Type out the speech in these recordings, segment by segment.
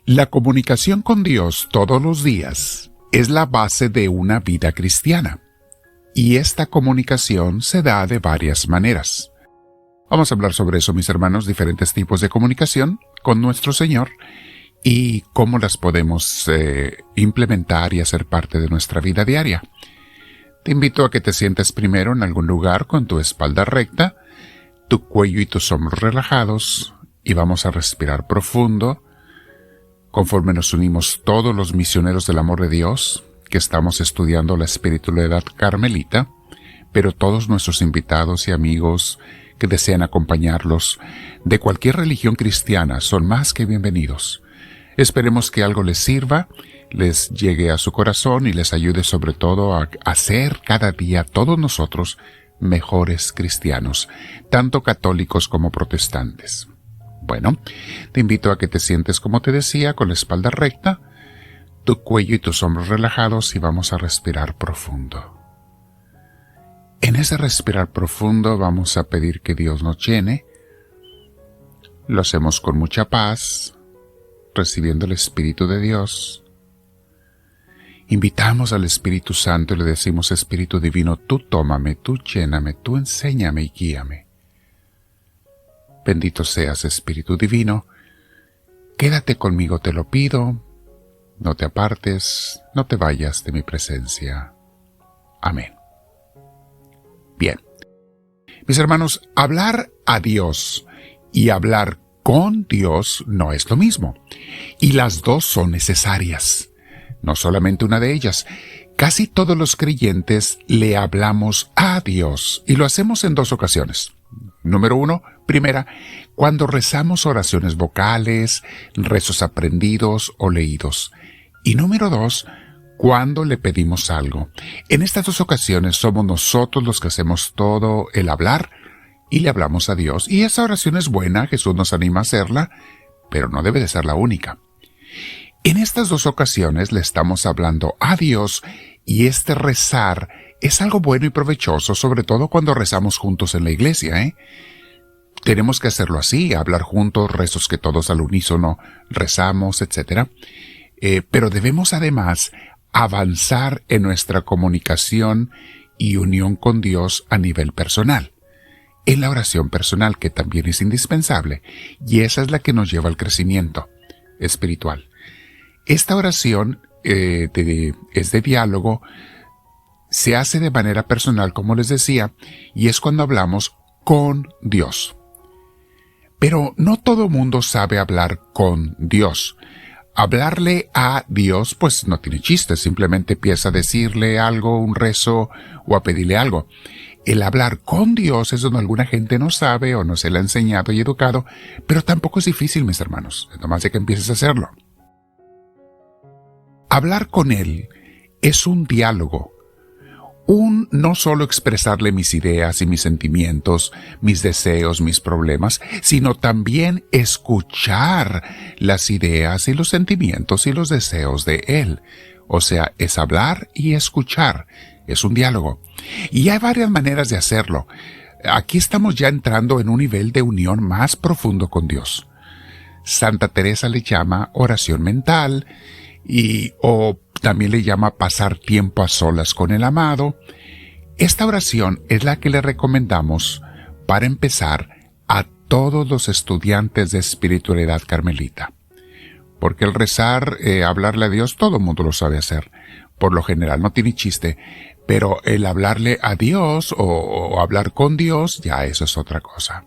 La comunicación con Dios todos los días es la base de una vida cristiana, y esta comunicación se da de varias maneras. Vamos a hablar sobre eso, mis hermanos, diferentes tipos de comunicación con nuestro Señor y cómo las podemos implementar y hacer parte de nuestra vida diaria. Te invito a que te sientes primero en algún lugar con tu espalda recta, tu cuello y tus hombros relajados, y vamos a respirar profundo. Conforme nos unimos todos los misioneros del amor de Dios, que estamos estudiando la espiritualidad carmelita, pero todos nuestros invitados y amigos que desean acompañarlos de cualquier religión cristiana son más que bienvenidos. Esperemos que algo les sirva, les llegue a su corazón y les ayude sobre todo a hacer cada día todos nosotros mejores cristianos, tanto católicos como protestantes. Bueno, te invito a que te sientes, como te decía, con la espalda recta, tu cuello y tus hombros relajados, y vamos a respirar profundo. En ese respirar profundo vamos a pedir que Dios nos llene. Lo hacemos con mucha paz, recibiendo el Espíritu de Dios. Invitamos al Espíritu Santo y le decimos: Espíritu Divino, tú tómame, tú lléname, tú enséñame y guíame. Bendito seas, Espíritu Divino. Quédate conmigo, te lo pido. No te apartes, no te vayas de mi presencia. Amén. Bien. Mis hermanos, hablar a Dios y hablar con Dios no es lo mismo. Y las dos son necesarias. No solamente una de ellas. Casi todos los creyentes le hablamos a Dios y lo hacemos en dos ocasiones. Número 1, primera, cuando rezamos oraciones vocales, rezos aprendidos o leídos. Y número 2, cuando le pedimos algo. En estas dos ocasiones somos nosotros los que hacemos todo el hablar y le hablamos a Dios. Y esa oración es buena, Jesús nos anima a hacerla, pero no debe de ser la única. En estas dos ocasiones le estamos hablando a Dios, y este rezar es algo bueno y provechoso, sobre todo cuando rezamos juntos en la iglesia, Tenemos que hacerlo así, hablar juntos, rezos que todos al unísono rezamos, etc. Pero debemos además avanzar en nuestra comunicación y unión con Dios a nivel personal, en la oración personal, que también es indispensable, y esa es la que nos lleva al crecimiento espiritual. Esta oración es de diálogo, se hace de manera personal, como les decía, y es cuando hablamos con Dios. Pero no todo mundo sabe hablar con Dios. Hablarle a Dios, pues no tiene chiste, simplemente empieza a decirle algo, un rezo, o a pedirle algo. El hablar con Dios es donde alguna gente no sabe o no se le ha enseñado y educado, pero tampoco es difícil, mis hermanos, es nomás de que empieces a hacerlo. Hablar con Él es un diálogo, no solo expresarle mis ideas y mis sentimientos, mis deseos, mis problemas, sino también escuchar las ideas y los sentimientos y los deseos de Él. O sea, es hablar y escuchar, es un diálogo. Y hay varias maneras de hacerlo. Aquí estamos ya entrando en un nivel de unión más profundo con Dios. Santa Teresa le llama oración mental, o también le llama pasar tiempo a solas con el amado. Esta oración es la que le recomendamos para empezar a todos los estudiantes de espiritualidad carmelita. Porque el rezar, hablarle a Dios, todo el mundo lo sabe hacer. Por lo general, no tiene chiste. Pero el hablarle a Dios o hablar con Dios, ya eso es otra cosa.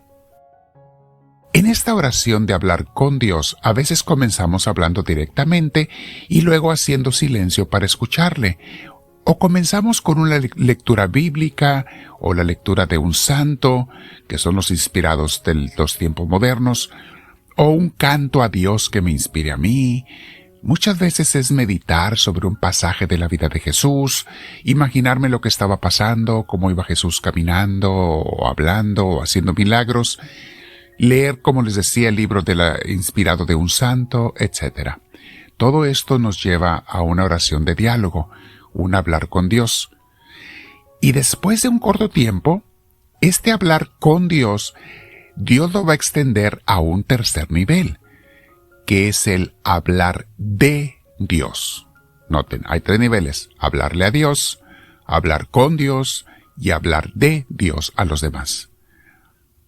En esta oración de hablar con Dios, a veces comenzamos hablando directamente y luego haciendo silencio para escucharle. O comenzamos con una lectura bíblica o la lectura de un santo, que son los inspirados de los tiempos modernos, o un canto a Dios que me inspire a mí. Muchas veces es meditar sobre un pasaje de la vida de Jesús, imaginarme lo que estaba pasando, cómo iba Jesús caminando, o hablando, o haciendo milagros. Leer, como les decía, el libro inspirado de un santo, etc. Todo esto nos lleva a una oración de diálogo, un hablar con Dios. Y después de un corto tiempo, este hablar con Dios, Dios lo va a extender a un tercer nivel, que es el hablar de Dios. Noten, hay 3 niveles: hablarle a Dios, hablar con Dios y hablar de Dios a los demás.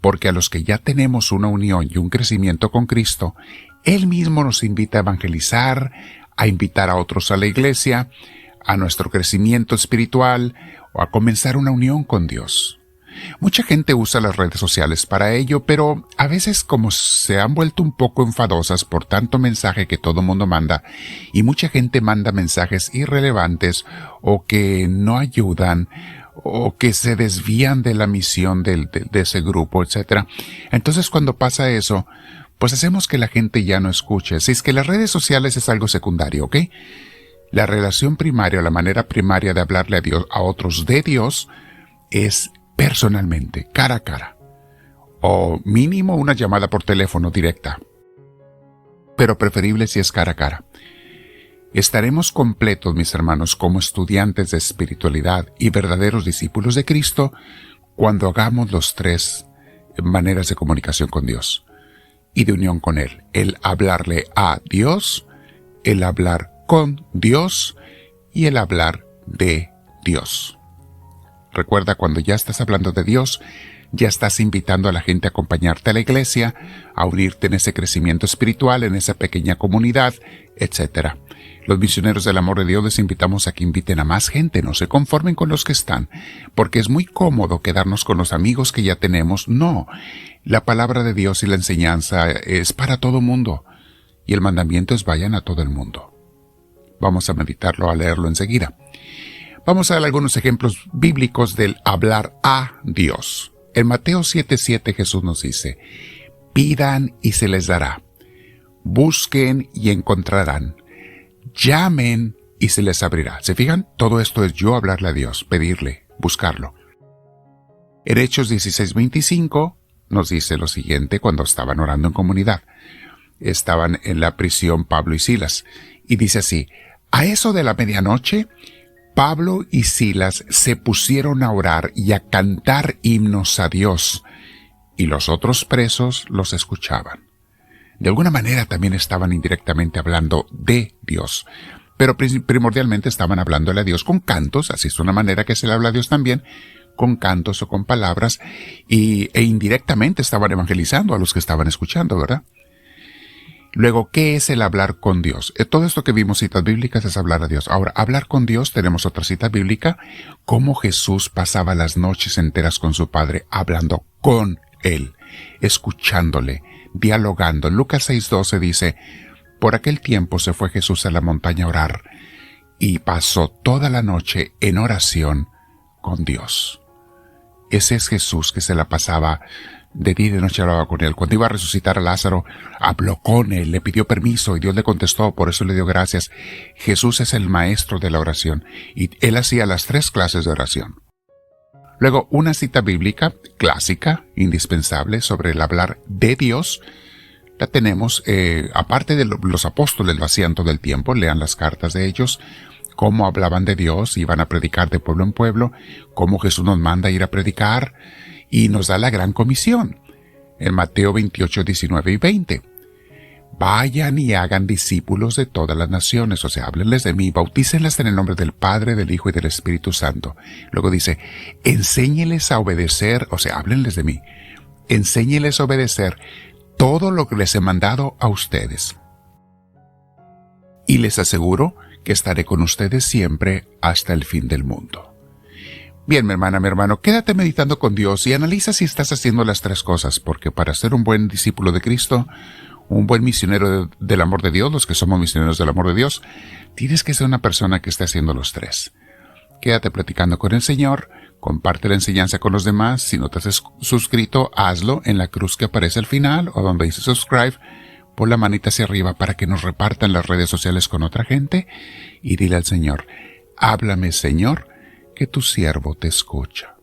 Porque a los que ya tenemos una unión y un crecimiento con Cristo, Él mismo nos invita a evangelizar, a invitar a otros a la iglesia, a nuestro crecimiento espiritual o a comenzar una unión con Dios. Mucha gente usa las redes sociales para ello, pero a veces como se han vuelto un poco enfadosas por tanto mensaje que todo mundo manda, y mucha gente manda mensajes irrelevantes o que no ayudan, o que se desvían de la misión de ese grupo, etc. Entonces cuando pasa eso, pues hacemos que la gente ya no escuche. Si es que las redes sociales es algo secundario, ¿ok? La relación primaria, la manera primaria de hablarle a Dios, a otros de Dios, es personalmente, cara a cara. O mínimo una llamada por teléfono directa. Pero preferible si es cara a cara. Estaremos completos, mis hermanos, como estudiantes de espiritualidad y verdaderos discípulos de Cristo cuando hagamos los 3 maneras de comunicación con Dios y de unión con Él. El hablarle a Dios, el hablar con Dios y el hablar de Dios. Recuerda, cuando ya estás hablando de Dios, ya estás invitando a la gente a acompañarte a la iglesia, a unirte en ese crecimiento espiritual, en esa pequeña comunidad, etc. Los misioneros del amor de Dios les invitamos a que inviten a más gente, no se conformen con los que están, porque es muy cómodo quedarnos con los amigos que ya tenemos. No, la palabra de Dios y la enseñanza es para todo mundo, y el mandamiento es vayan a todo el mundo. Vamos a meditarlo, a leerlo enseguida. Vamos a dar algunos ejemplos bíblicos del hablar a Dios. En Mateo 7:7 Jesús nos dice: pidan y se les dará, busquen y encontrarán, llamen y se les abrirá. ¿Se fijan? Todo esto es yo hablarle a Dios, pedirle, buscarlo. En Hechos 16:25 nos dice lo siguiente cuando estaban orando en comunidad. Estaban en la prisión Pablo y Silas. Y dice así: a eso de la medianoche, Pablo y Silas se pusieron a orar y a cantar himnos a Dios, y los otros presos los escuchaban. De alguna manera también estaban indirectamente hablando de Dios, pero primordialmente estaban hablándole a Dios con cantos, así es una manera que se le habla a Dios también, con cantos o con palabras, e indirectamente estaban evangelizando a los que estaban escuchando, ¿verdad? Luego, ¿qué es el hablar con Dios? Todo esto que vimos, citas bíblicas, es hablar a Dios. Ahora, hablar con Dios, tenemos otra cita bíblica, cómo Jesús pasaba las noches enteras con su Padre, hablando con Él, escuchándole, dialogando. En Lucas 6:12 dice: por aquel tiempo se fue Jesús a la montaña a orar, y pasó toda la noche en oración con Dios. Ese es Jesús que se la pasaba de día y de noche, hablaba con Él. Cuando iba a resucitar a Lázaro, habló con Él, le pidió permiso y Dios le contestó, por eso le dio gracias. Jesús es el maestro de la oración y Él hacía las 3 clases de oración. Luego, una cita bíblica clásica, indispensable, sobre el hablar de Dios, la tenemos, aparte de los apóstoles lo hacían todo el tiempo, lean las cartas de ellos, cómo hablaban de Dios, iban a predicar de pueblo en pueblo, cómo Jesús nos manda a ir a predicar, y nos da la gran comisión, en Mateo 28, 19 y 20. Vayan y hagan discípulos de todas las naciones, o sea, háblenles de mí, bautícenles en el nombre del Padre, del Hijo y del Espíritu Santo. Luego dice, enséñeles a obedecer, o sea, háblenles de mí, enséñeles a obedecer todo lo que les he mandado a ustedes. Y les aseguro que estaré con ustedes siempre hasta el fin del mundo. Bien, mi hermana, mi hermano, quédate meditando con Dios y analiza si estás haciendo las 3 cosas, porque para ser un buen discípulo de Cristo, un buen misionero del amor de Dios, los que somos misioneros del amor de Dios, tienes que ser una persona que esté haciendo los 3. Quédate platicando con el Señor, comparte la enseñanza con los demás. Si no te has suscrito, hazlo en la cruz que aparece al final o donde dice subscribe. Pon la manita hacia arriba para que nos repartan las redes sociales con otra gente y dile al Señor, háblame, Señor, que tu siervo te escucha.